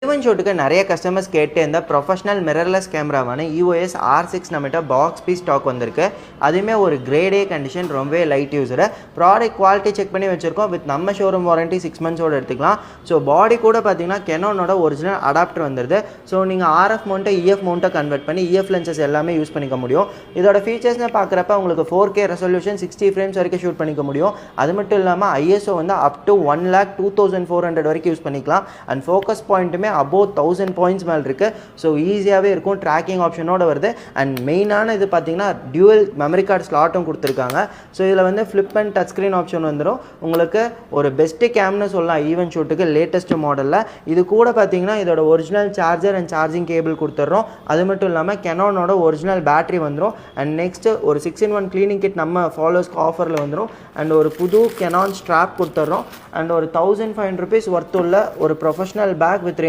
Even ஷூட்டுக்கு நிறைய customers கேட்டு இந்த ப்ரொஃபஷனல் மிரர்லெஸ் கேமராவான EOS R6 நம்மகிட்ட பாக்ஸ் பீஸ் ஸ்டாக் வந்திருக்கு. அதுவுமே ஒரு கிரேட் A கண்டிஷன், ரொம்பவே light user. Product quality check பண்ணி வச்சுருக்கோம். வித் நம்ம ஷோரூம் வாரண்ட்டி 6 மந்த்ஸோடு எடுத்துக்கலாம். ஸோ பாடி கூட பார்த்தீங்கன்னா கெனானோட ஒரிஜினல் அடாப்டர் வந்துடுது. ஸோ நீங்கள் RF மவுண்ட்டை EF மவுண்ட்டை கன்வெர்ட் பண்ணி EF லென்சஸ் எல்லாமே யூஸ் பண்ணிக்க முடியும். இதோட ஃபீச்சர்ஸ்னு பார்க்குறப்ப உங்களுக்கு 4K ரெசல்யூஷன் 60 ஃப்ரேம்ஸ் வரைக்கும் ஷூட் பண்ணிக்க முடியும். அது மட்டும் இல்லாமல் ISO வந்து அப் டு 1,02,400 வரைக்கும் யூஸ் பண்ணிக்கலாம். அண்ட் ஃபோக்கஸ் பாயிண்ட்டுமே அபோவ் 1000 பாயிண்ட்ஸ் மேலே இருக்குது. ஸோ ஈஸியாகவே இருக்கும். ட்ராக்கிங் ஆப்ஷனோட வருது. அண்ட் மெயினான இது பார்த்தீங்கன்னா டியூவல் மெமரி கார்டு ஸ்லாட்டும் கொடுத்துருக்காங்க. ஸோ இதில் வந்து flip and touch screen option வந்துடும். உங்களுக்கு ஒரு பெஸ்ட்டு கேம்னு சொல்லலாம் ஈவென்ட் ஷூட்டுக்கு லேட்டஸ்ட் மாடலில். இது கூட பார்த்தீங்கன்னா இதோட original charger and charging cable கொடுத்துட்றோம். அது மட்டும் இல்லாமல் கெனானோட ஒரிஜினல் பேட்டரி வந்துடும். அண்ட் நெக்ஸ்ட்டு ஒரு 6-in-1 க்ளீனிங் கிட் நம்ம ஃபாலோவர்ஸ்க்கு ஆஃபரில் வந்துடும். அண்ட் ஒரு புது கெனான் ஸ்ட்ராப் கொடுத்துட்றோம். அண்ட் ஒரு 1500 rupees ஒர்த்துள்ள ஒரு ப்ரொஃபஷனல் பேக் வித்